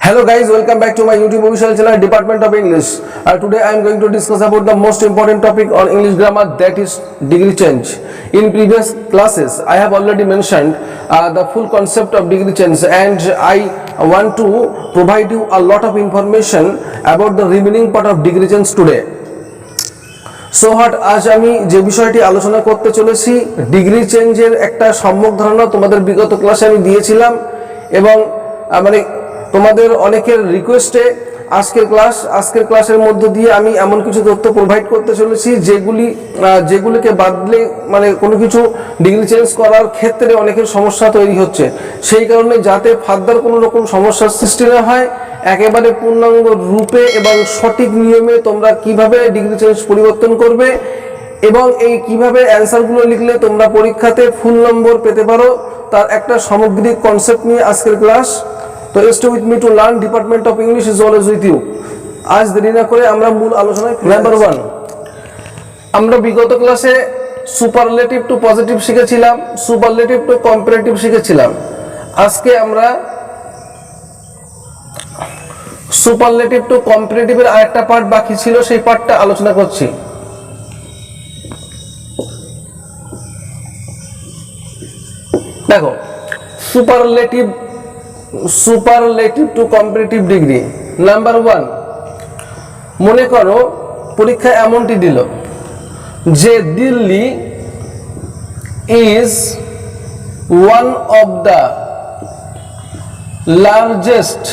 Hello guys, welcome back to my YouTube official channel Department of English. Today I am going to discuss about the most important topic on English grammar, that is degree change. In previous classes I have already mentioned the full concept of degree change, and I want to provide you a lot of information about the remaining part of degree change today. So hot আজ আমি যে বিষয়টি আলোচনা করতে চলেছি, degree চেঞ্জের একটা সম্যক ধারণা তোমাদের বিগত ক্লাসে আমি দিয়েছিলাম, এবং মানে তোমাদের অনেকের রিকোয়েস্টে আজকের ক্লাসের মধ্য দিয়ে আমি এমন কিছু তথ্য প্রোভাইড করতে চলেছি যেগুলিকে বাদলে মানে কোনো কিছু ডিগ্রি চেঞ্জ করার ক্ষেত্রে অনেকের সমস্যা তৈরি হচ্ছে। সেই কারণে যাতে ফার্দার কোনো রকম সমস্যার সৃষ্টি না হয়, একেবারে পূর্ণাঙ্গ রূপে এবং সঠিক নিয়মে তোমরা কিভাবে ডিগ্রি চেঞ্জ পরিবর্তন করবে এবং এই কিভাবে অ্যান্সারগুলো লিখলে তোমরা পরীক্ষাতে ফুল নম্বর পেতে পারো, তার একটা সামগ্রিক কনসেপ্ট নিয়ে আজকের ক্লাস। তো stay with me to learn, department of English is always with you. আজ দেরি না করে আমরা মূল আলোচনায়। নাম্বার 1, আমরা বিগত ক্লাসে সুপারলেটিভ টু পজিটিভ শিখেছিলাম, সুপারলেটিভ টু কম্পারেটিভ শিখেছিলাম। আজকে আমরা সুপারলেটিভ টু কম্পারেটিভের আরেকটা পার্ট বাকি ছিল, সেই পার্টটা আলোচনা করছি। দেখো, superlative to comparative degree. Number 1, মনে করো পরীক্ষা এমনটি দিল যে Delhi is one of the largest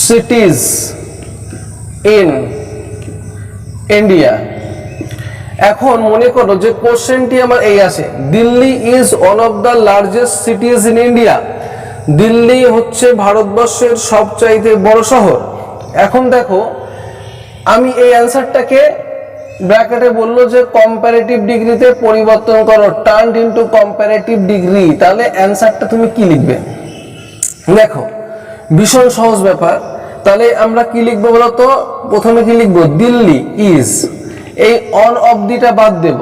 সিটিজ in India. এখন মনে করো যে কোশ্চেনটি আমার এই আছে, Delhi is one of the largest সিটিজ in India. Delhi হচ্ছে ভারতবর্ষের সবচাইতে বড় শহর। এখন দেখো, আমি এই অ্যান্সারটাকে ব্র্যাকেটে বললো যে কম্পারেটিভ ডিগ্রিতে পরিবর্তন করো, টার্নড ইনটু কম্পারেটিভ ডিগ্রি। তাহলে অ্যান্সারটা তুমি কি লিখবে? দেখো, ভীষণ সহজ ব্যাপার। তাহলে আমরা কি লিখবো বলতো? প্রথমে কি লিখবো? দিল্লি ইজ, এই অন অফ দিটা বাদ দেব।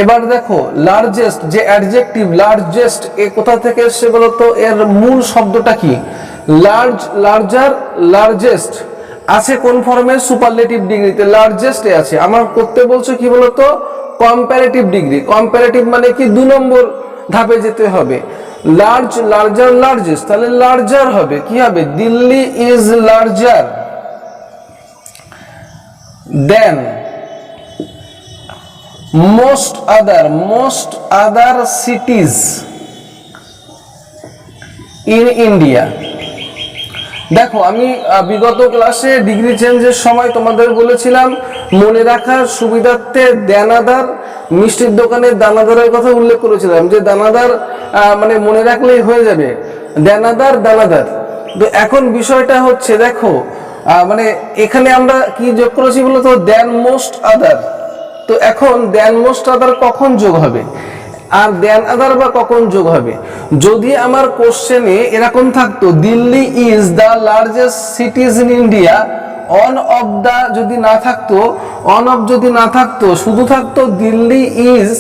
এবার দেখো, লার্জেস্ট যে অ্যাডজেক্টিভ লার্জেস্ট, এ কোথা থেকে এসছে বলতো? এর মূল শব্দটা কি? লার্জ, লার্জার, লার্জেস্ট আছে কোন ফর্মে? সুপারলেটিভ ডিগ্রিতে লার্জেস্ট এ আছে। আমার করতে বলছো কি বলতো? Comparative degree. কম্পারেটিভ মানে কি? 2 নম্বর ধাপে যেতে হবে। লার্জ, লার্জার, লার্জেস্ট, তাহলে লার্জার হবে। কি হবে? Delhi is larger then most other cities in India. দেখো, আমি বিগত ক্লাসে ডিগ্রি চেঞ্জের সময় তোমাদের বলেছিলাম মনে রাখার সুবিধার্থে দানাদার, মিষ্টির দোকানের দানাদারের কথা উল্লেখ করেছিলাম, যে দানাদার মানে মনে রাখলেই হয়ে যাবে, দানাদার দানাদার। তো এখন বিষয়টা হচ্ছে, দেখো মানে এখানে আমরা কি যোগ করেছি বলতো? দেন মোস্ট আদার। তো এখন দেন মোস্ট আদার কখন যোগ হবে, আর দেন আদার বা কখন যোগ হবে? যদি আমার কোশ্চেনে এরকম থাকতো Delhi is the largest সিটিজ in India, on of the যদি না থাকতো, অন অফ যদি না থাকতো, শুধু থাকতো Delhi is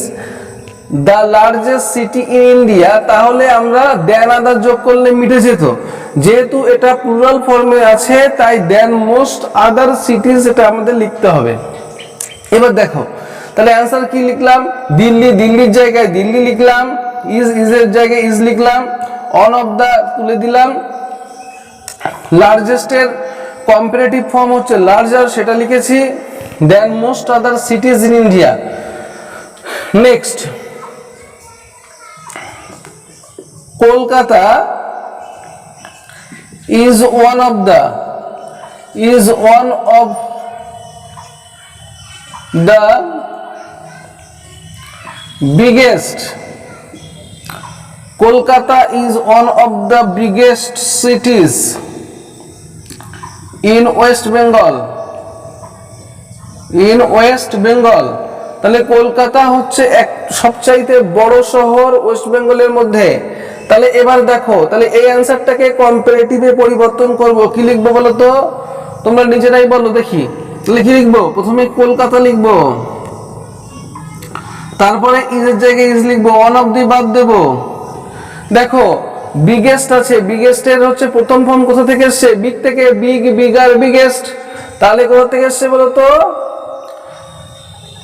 the largest city in India, তাহলে আমরা দেন আদার যোগ করলে মিটে যেত। যেহেতু এটা প্লুরাল ফর্মে আছে, তাই দেন মোস্ট আদার সিটিজ এটা আমাদের লিখতে হবে। এবার দেখো, তাহলে অ্যান্সার কি লিখলাম? দিল্লি, দিল্লির জায়গায় দিল্লি লিখলাম, ইজের জায়গায় ইজ লিখলাম, অন অফ দা তুলে দিলাম, লার্জেস্টের কম্পারেটিভ ফর্ম হচ্ছে লার্জার, সেটা লিখেছি, then most other cities in India. Next, Kolkata is one of the biggest, Kolkata is one of the biggest cities in West Bengal. তাহলে কলকাতা হচ্ছে এক সবচাইতে বড় শহর ওয়েস্ট বেঙ্গলের মধ্যে। তাহলে এবার দেখো, তাহলে এই অ্যান্সারটাকে কম্পারেটিভে পরিবর্তন করব। কি লিখবো বলো তো? তোমরা নিজেরাই বলো দেখি। লিখে লিখবো, প্রথমে কলকাতা লিখবো, তারপরে ইজের জায়গায় ইজ লিখবো, অন অফ দি বাদ দেবো। দেখো বিগেস্ট আছে, বিগেস্টের হচ্ছে প্রথম ফর্ম কোথা থেকে এসছে? বিগ থেকে, বিগ, বিগার, বিগেস্ট। তাহলে কোথা থেকে এসছে বলো তো?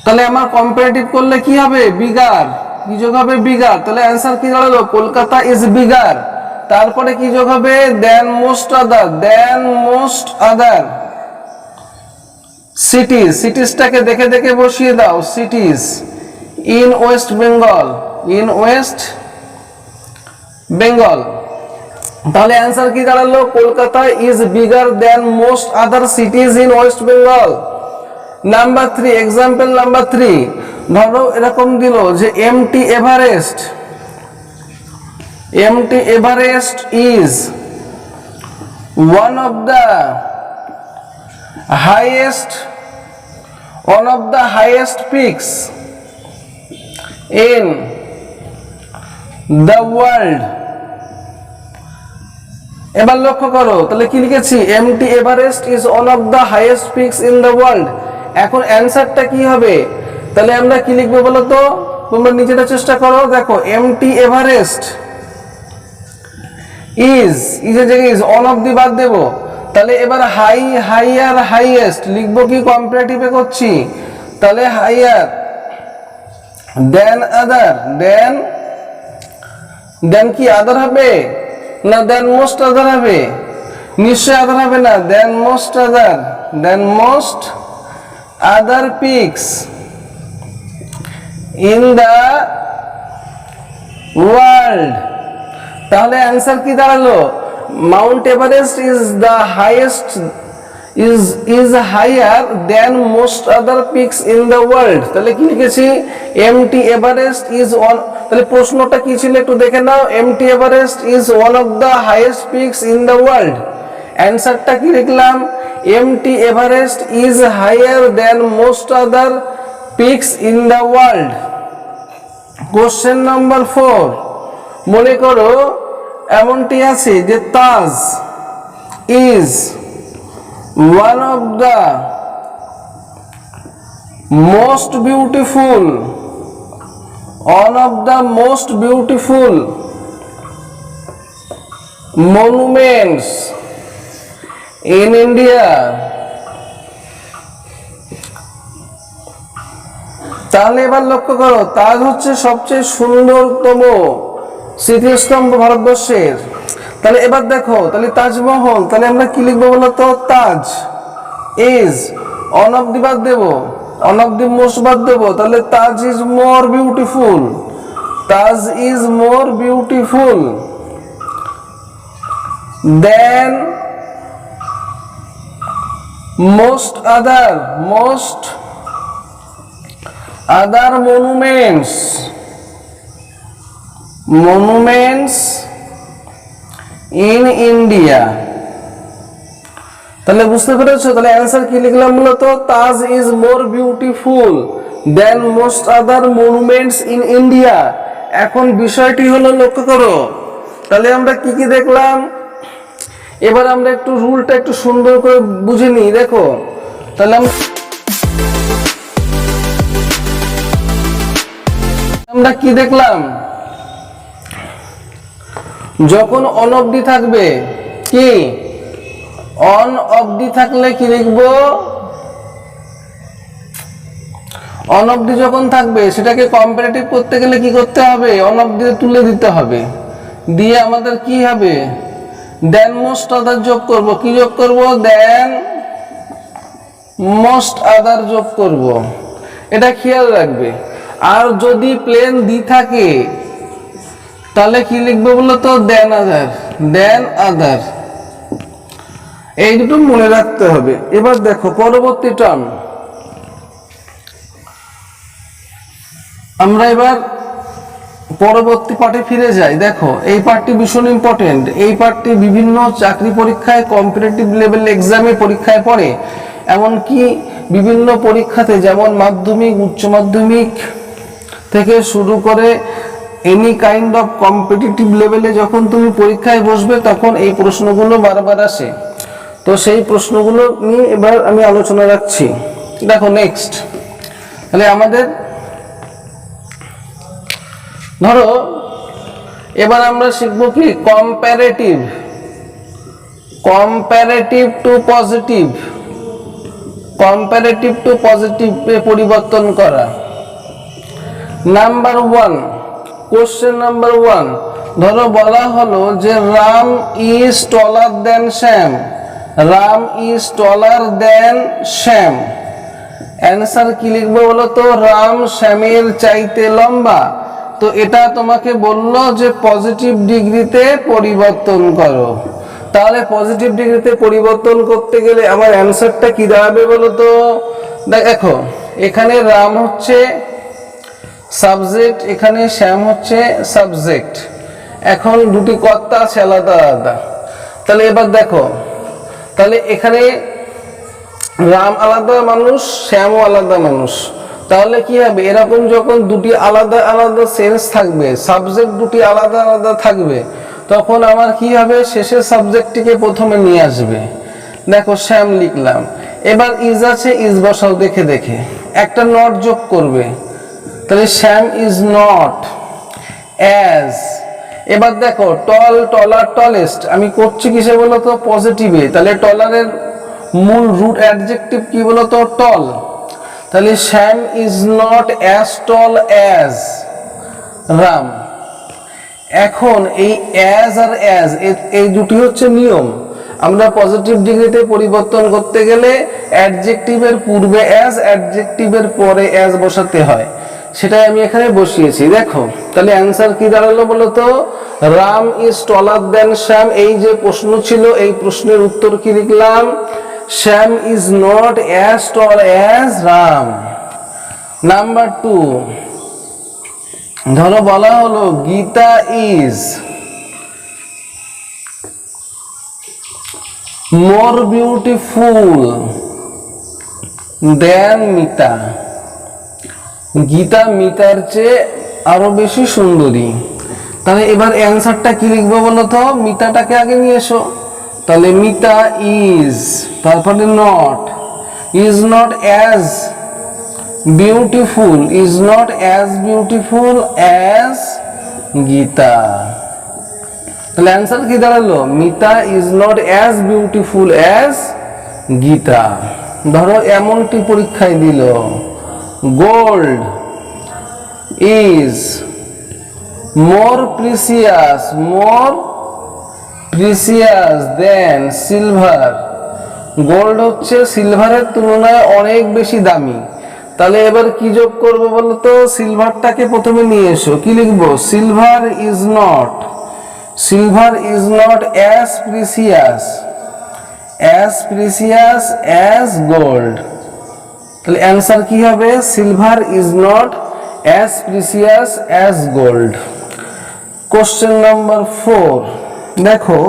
তাহলে আমার কম্পারেটিভ করলে কি হবে? বিগার, কি যোগ হবে? বিগার। তাহলে অ্যান্সার কি দাঁড়ালো? Kolkata is bigger. তারপরে কি যোগ হবে? দেন most other, then most other সিটিজ, সিটিজটাকে দেখে দেখে বসিয়ে দাও, cities in West Bengal, in West Bengal. তাহলে অ্যান্সার কি দাঁড়ালো? Kolkata is bigger than most other cities in West Bengal. Number 3, example number 3, ধরো এরকম দিল যে MT Everest, MT Everest is one of the highest, one of the highest peaks in the world। এবার লক্ষ্য করো, তাহলে কি লিখেছি? MT Everest is one of the highest peaks in the world. এখন অ্যান্সারটা কি হবে? তাহলে আমরা কি লিখবো বলো তো? তোমরা নিজেরা চেষ্টা করো, দেখো এমটি এভারেস্ট ইজ, ইজের জায়গায় ইজ, ওয়ান অফ দি বাদ দেবো। তাহলে এবার হাই, হাইয়ার, হাইয়েস্ট লিখবো কি কম্পারেটিভে করছি? তাহলে হাইয়ার দেন আদার, দেন, দেন কি আদার হবে না দেন মোস্ট আদার হবে? নিশ্চয় আদার হবে না, then most other, then most other peaks in the world. তাহলে অ্যান্সার কি দাঁড়ালো? Mount Everest is the highest, is higher than most other peaks in the world। তাহলে কি লিখেছি? MT Everest is one. তাহলে প্রশ্নটা কি ছিল একটু দেখে নাও। MT Everest is one of the highest peaks in the world. অ্যান্সারটা কি লিখলাম? MT Everest is higher than most other peaks in the world. Question number 4, মনে করো এমনটি আছে যে Taj is one of the most beautiful, one of the most beautiful monuments in India. তাহলে এবার লক্ষ্য করো, তাজ হচ্ছে সবচেয়ে সুন্দরতম স্মৃতিস্তম্ভ ভারতবর্ষের। তাহলে এবার দেখো, তাহলে তাজমহল, তাহলে আমরা কি লিখবো বলতো? Taj is, one of the বাদ দেবো, অন অফ দি মোস্ট বাদ দেবো। তাহলে Taj is more beautiful, Taj is more beautiful than most other, most other monuments, monuments in India। তাহলে বুঝতে পেরেছো? তাহলে অ্যান্সার কি লিখলাম বলতো? Taj is more beautiful than most other monuments in India. এখন বিষয়টি হলো, লক্ষ্য করো, তাহলে আমরা কি কি দেখলাম? এবার আমরা একটু রুলটা একটু সুন্দর করে বুঝে নিই। দেখো, তাহলে আমরা কি দেখলাম? যখন অন অবধি থাকবে, কি অন অবধি থাকলে কি লিখবো? অন অবধি যখন থাকবে সেটাকে কম্পারেটিভ করতে গেলে কি করতে হবে? অন অবধি তুলে দিতে হবে, দিয়ে আমাদের কি হবে? দেন মোস্ট আদার যোগ করব। কি যোগ করব? দেন মোস্ট আদার যোগ করব। এটা খেয়াল রাখবে। আর যদি প্লেন দি থাকে তাহলে কি লিখবো বলো তো? দেন আদার, দেন আদার। এই দুটো মনে রাখতে হবে। এবার দেখো পরবর্তী টার্ম, আমরা এবার পরবর্তী পার্টে ফিরে যাই। দেখো এই পার্টটি ভীষণ ইম্পর্টেন্ট। এই পার্টটি বিভিন্ন চাকরি পরীক্ষায়, কম্পিটিটিভ লেভেল এক্সামে পরীক্ষায় পড়ে। এমনকি বিভিন্ন পরীক্ষাতে, যেমন মাধ্যমিক, উচ্চ মাধ্যমিক থেকে শুরু করে এনি কাইন্ড অফ কম্পিটিটিভ লেভেলে যখন তুমি পরীক্ষায় বসবে তখন এই প্রশ্নগুলো বারবার আসে। তো সেই প্রশ্নগুলো নিয়ে এবার আমি আলোচনা রাখছি। দেখো নেক্সট, তাহলে আমাদের ধরো এবার আমরা শিখব কি comparative, comparative two positive, comparative two positive পরিবর্তন করা। নাম্বার 1, কোশ্চেন নাম্বার 1, ধরো বলা হলো যে Ram is taller than Shyam, Ram is taller than Shyam. Answer কি লিখবো বলো তো? রাম শ্যামের চাইতে লম্বা। তো এটা তোমাকে বললো যে পজিটিভ ডিগ্রিতে পরিবর্তন করো। তাহলে পজিটিভ ডিগ্রিতে পরিবর্তন করতে গেলে আমার অ্যান্সারটা কি দাঁড়াবে বলো তো? দেখো এখানে রাম হচ্ছে সাবজেক্ট, এখানে শ্যাম হচ্ছে সাবজেক্ট। এখন দুটি কর্তা আছে আলাদা আলাদা। তাহলে এবার দেখো, তাহলে এখানে রাম আলাদা মানুষ, শ্যামও আলাদা মানুষ। তাহলে কি হবে? এরকম যখন দুটি আলাদা আলাদা সেন্স থাকবে, সাবজেক্ট দুটি আলাদা আলাদা থাকবে, তখন আমার কি হবে? শেষের সাবজেক্টটিকে প্রথমে নিয়ে আসবে। দেখো শ্যাম লিখলাম, এবার ইজ আছে, ইজ বসাও দেখে দেখে, একটা নট যোগ করবে। তাহলে শ্যাম ইজ নট অ্যাজ। এবার দেখো টল, টলার, টলেস্ট আমি করছি কিসে বলো তো? পজিটিভে। তাহলে টলারের মূল রুট অ্যাডজেক্টিভ কি বলো তো? টল। তাহলে Shyam is not as tall as Ram. এখন এই অ্যাজ আর অ্যাজ এই দুটি হচ্ছে নিয়ম। আমরা পজিটিভ ডিগ্রিতে পরিবর্তন করতে গেলে অ্যাডজেক্টিভের পূর্বে অ্যাজ, অ্যাডজেক্টিভের পরে অ্যাজ বসাতে হয়। সেটাই আমি এখানে বসিয়েছি। দেখো তাহলে অ্যান্সার কি দাঁড়ালো বলো তো? Ram is taller than Shyam. এই যে প্রশ্ন ছিল, এই প্রশ্নের উত্তর কি লিখলাম? Shyam is not as tall as Ram. Number 2, ধরো বলা হলো Gita is more beautiful than Mita. Gita মিতার চেয়ে আরো বেশি সুন্দরী। তাহলে এবার অ্যান্সারটা কি লিখবো বলো তো? মিতাটাকে আগে নিয়ে এসো। তাহলে মিতা ইজ, তারপরে not, is not as beautiful, is not as beautiful as Gita. তাহলে অ্যান্সার কি দাঁড়ালো? Mita is not as beautiful as Gita. ধরো এমনটি পরীক্ষায় দিল, gold is more precious, more precious than silver. Gold হচ্ছে সিলভারের তুলনায় অনেক বেশি দামি। তাহলে এবার কি যোগ করবো বলতো? সিলভারটাকে প্রথমে নিয়ে এসো। কি লিখবো? Silver is not, silver is not as precious, as precious as gold. তাহলে অ্যান্সার কি হবে? Silver is not as precious as gold. Question number 4, দেখো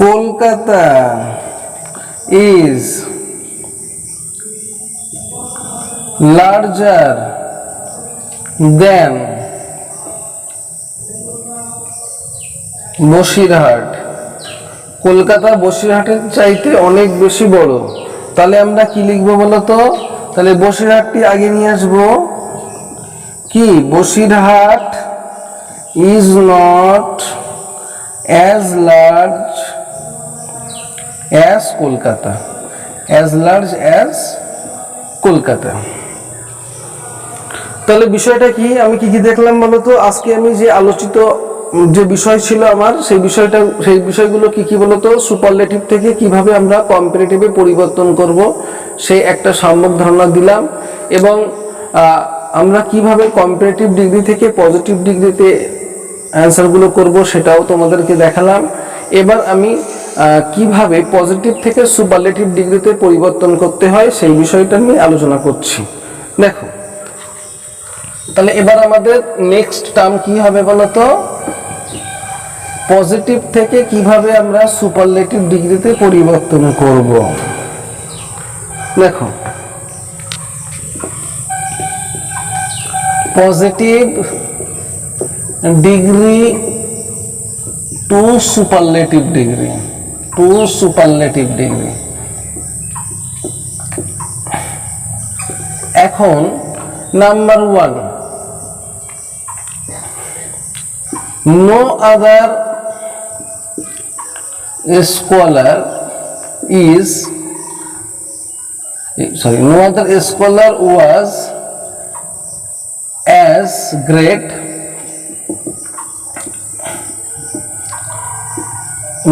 কলকাতা ইজ লার্জার দেন বসিরহাট। কলকাতা বসিরহাটের চাইতে অনেক বেশি বড়। তাহলে আমরা কি লিখবো বলতো? তাহলে বসিরহাটটি আগে নিয়ে আসবো। কি? Basirhat is not as large as Kolkata, as large as Kolkata. তাহলে বিষয়টা কি? আমি কি কি দেখলাম বলতো? আজকে আমি যে আলোচিত যে বিষয় ছিল আমার, সেই বিষয়গুলো কি কি বলতো? সুপারলেটিভ থেকে কিভাবে আমরা কম্পারেটিভে পরিবর্তন করব সেই একটা সম্যক ধারণা দিলাম, এবং আমরা কিভাবে কম্পারেটিভ ডিগ্রি থেকে পজিটিভ ডিগ্রিতে অ্যান্সারগুলো করব সেটাও তোমাদেরকে দেখালাম। এবার আমি কিভাবে পজিটিভ থেকে সুপারলেটিভ ডিগ্রিতে পরিবর্তন করতে হয় সেই বিষয়টা নিয়ে আলোচনা করছি। দেখো তাহলে এবার আমাদের নেক্সট টার্ম কি হবে বলতো? পজিটিভ থেকে কিভাবে আমরা সুপারলেটিভ ডিগ্রিতে পরিবর্তন করব। দেখো positive degree to superlative degree, to superlative degree. এখন number 1, no other scholar was as great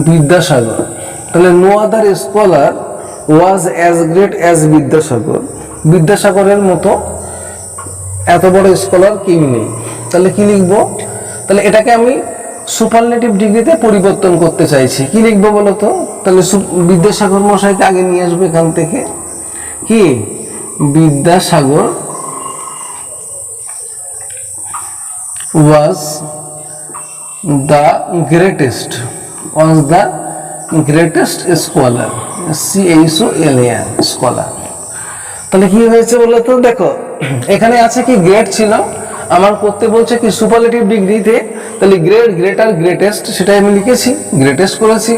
Vidyasagar. তাহলে no other scholar was as great as Vidyasagar, বিদ্যাসাগরের মতো এত বড় স্কলার কেউ নেই। তাহলে কি লিখবো? তাহলে এটাকে আমি সুপারলেটিভ ডিগ্রিতে পরিবর্তন করতে চাইছি। কি লিখবো বলো তো? তাহলে বিদ্যাসাগর মশাইকে আগে নিয়ে আসবো এখান থেকে। কি Vidyasagar was the greatest scholar, CHOLAR scholar। তাহলে কি হয়েছে বলো তো? দেখো এখানে আছে কি গ্রেট ছিল, আমার করতে বলছে কি সুপারলেটিভ ডিগ্রিতে। তাহলে গ্রেট, গ্রেটার, গ্রেটেস্ট সেটাই আমি লিখেছি, গ্রেটেস্ট করেছি,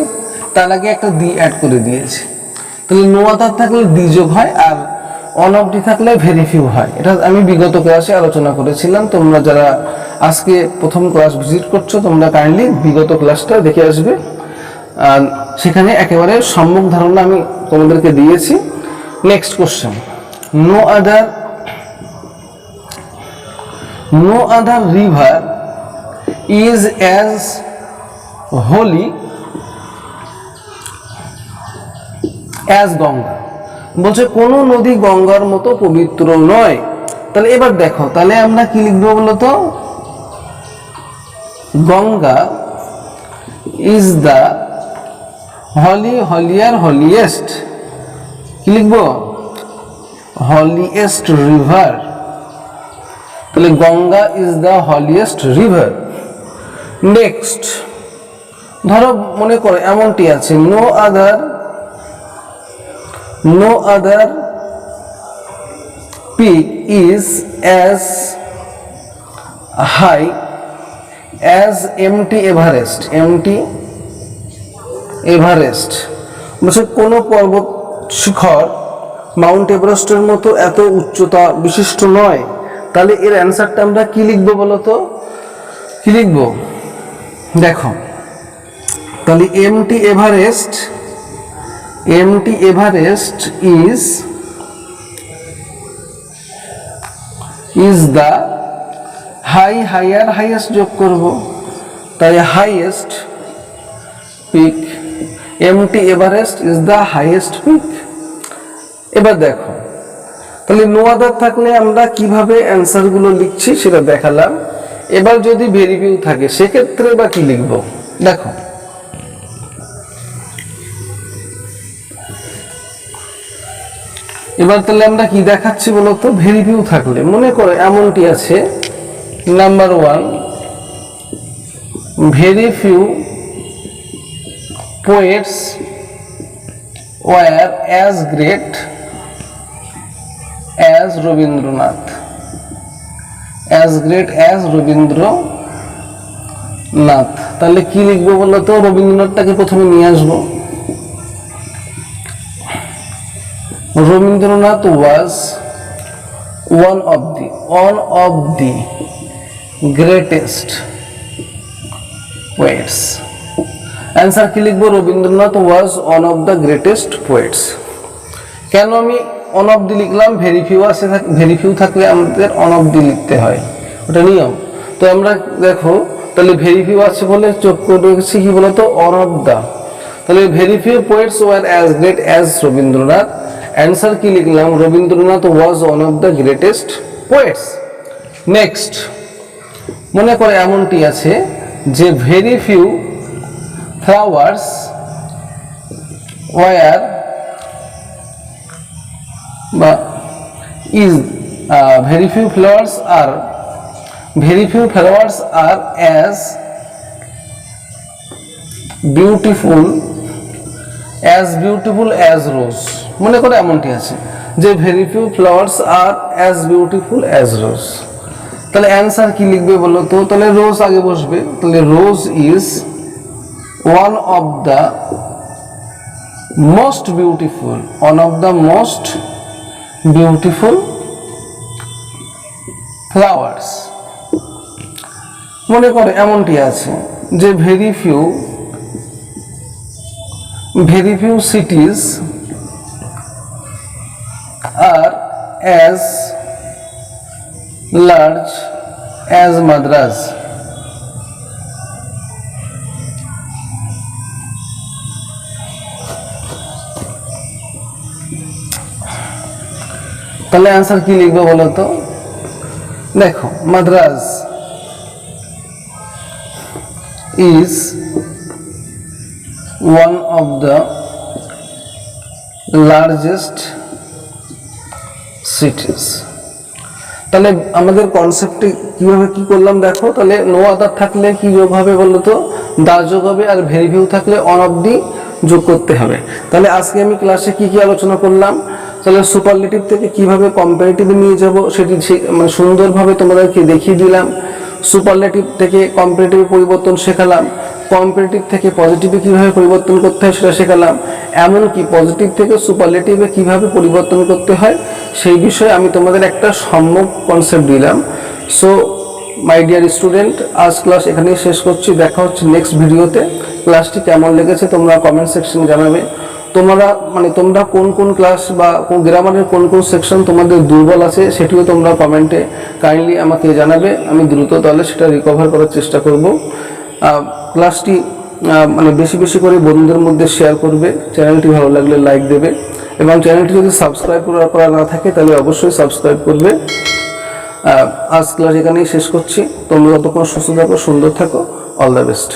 তার আগে একটা দি অ্যাড করে দিয়েছি। তাহলে নো আদার থাকলে দি যোগ হয়, আর অন অফ ডি থাকলে ভেরি ফিউ হয়। এটা আমি বিগত ক্লাসে আলোচনা করেছিলাম। তোমরা যারা আজকে প্রথম ক্লাস ভিজিট করছো তোমরা কাইন্ডলি বিগত ক্লাসটা দেখে আসবে, আর সেখানে একেবারে সম্যক ধারণা আমি তোমাদেরকে দিয়েছি। Next question, no other river is as holy as Ganga. বলছে কোন নদী গঙ্গার মতো পবিত্র নয়। তাহলে এবার দেখো, তাহলে আমরা কি লিখবো বলতো? Ganga is the holier, holiest, কি লিখবো? holiest river। তাহলে Ganga is the holiest river। Next ধরো মনে করো এমনটি আছে, no other peak is as high as MT Everest। বলছে কোন পর্বত শিখর মাউন্ট এভারেস্টের মতো এত উচ্চতা বিশিষ্ট নয়। তাহলে এর অ্যান্সারটা আমরা কি লিখবো বলতো? কি লিখবো? দেখো তাহলে MT Everest is the highest যোগ করব, তাই highest peak, MT Everest is the highest peak। এবার দেখো তাহলে নো আদার থাকলে আমরা কিভাবে অ্যান্সার গুলো লিখছি সেটা দেখালাম। এবার যদি ভেরি ফিউ থাকে সেক্ষেত্রে বা কি লিখবো? দেখো এবার তাহলে আমরা কি দেখাচ্ছি বলতো? ভেরি ফিউ থাকলে মনে করো এমনটি আছে, number 1, very few poets were as great as Rabindranath, তাহলে কি লিখবো বলতো? রবীন্দ্রনাথটাকে প্রথমে নিয়ে আসবো। Rabindranath was one of the greatest poets। Answer কি লিখবো? Rabindranath was one of the greatest poets। কেন আমি অন অফ দি লিখলাম? ভেরি ফিউ থাকলে আমাদের অন অফ দি লিখতে হয়, ওটা নিয়ম। তো আমরা দেখো তাহলে ভেরি ফিউ আছে বলে চোখ করে রেখেছি কি বলতো? One of the. তাহলে very few poets were as great as Rabindranath. Answer কি লিখলাম? Rabindranath was one of the greatest poets. Next মনে করে এমনটি আছে যে very few flowers were very few flowers are as beautiful as rose। মনে করে এমনটি আছে যে very few flowers are as beautiful as rose। তাহলে অ্যান্সার কি লিখবে বলো তো? তাহলে রোজ আগে বসবে। তাহলে rose is one of the most beautiful flowers. মনে করো এমনটি আছে যে ভেরি ফিউ সিটিজ আর অ্যাজ লার্জ অ্যাজ মাদ্রাজ। তাহলে आंसर কি লিখবো বলো তো? দেখো Madras is one of the largest cities। তাহলে আমাদের কনসেপ্টে কিভাবে কি করলাম দেখো, তাহলে নো আদার থাকলে কি যোগ হবে বলো তো? দা যোগ হবে, আর ভেরি ফিউ থাকলে অন অফ দি যোগ করতে হবে। তাহলে আজকে আমি ক্লাসে কি কি আলোচনা করলাম, তাহলে সুপারলেটিভ থেকে কিভাবে কম্পারেটিভে নিয়ে যাব সেটি মানে সুন্দরভাবে তোমাদেরকে দেখিয়ে দিলাম। সুপারলেটিভ থেকে কম্পারেটিভে পরিবর্তন শেখালাম, কম্পারেটিভ থেকে পজিটিভে কিভাবে পরিবর্তন করতে হয় সেটা শেখালাম, এমনকি পজিটিভ থেকে সুপারলেটিভে কিভাবে পরিবর্তন করতে হয় সেই বিষয়ে আমি তোমাদের একটা সম্যক কনসেপ্ট দিলাম। সো মাই ডিয়ার স্টুডেন্ট, আজ ক্লাস এখানেই শেষ করছি। দেখা হচ্ছে নেক্সট ভিডিওতে। ক্লাসটি কেমন লেগেছে তোমরা কমেন্ট সেকশনে জানাবে। তোমরা কোন ক্লাস বা গ্রামারের কোন সেকশন তোমাদের দুর্বল আছে সেটিও তোমরা কমেন্টে কাইন্ডলি আমাকে জানাবে। আমি দ্রুত তাহলে সেটা রিকভার করার চেষ্টা করব। ক্লাসটি বেশি বেশি করে বন্ধুদের মধ্যে শেয়ার করবে। চ্যানেলটি ভালো লাগলে লাইক দেবে, এবং চ্যানেলটি যদি সাবস্ক্রাইব করা না থাকে তাহলে অবশ্যই সাবস্ক্রাইব করবে। আজ ক্লাস এখানেই শেষ করছি। তোমরা ততক্ষণ সুস্থ থাকো, সুন্দর থাকো। All the best.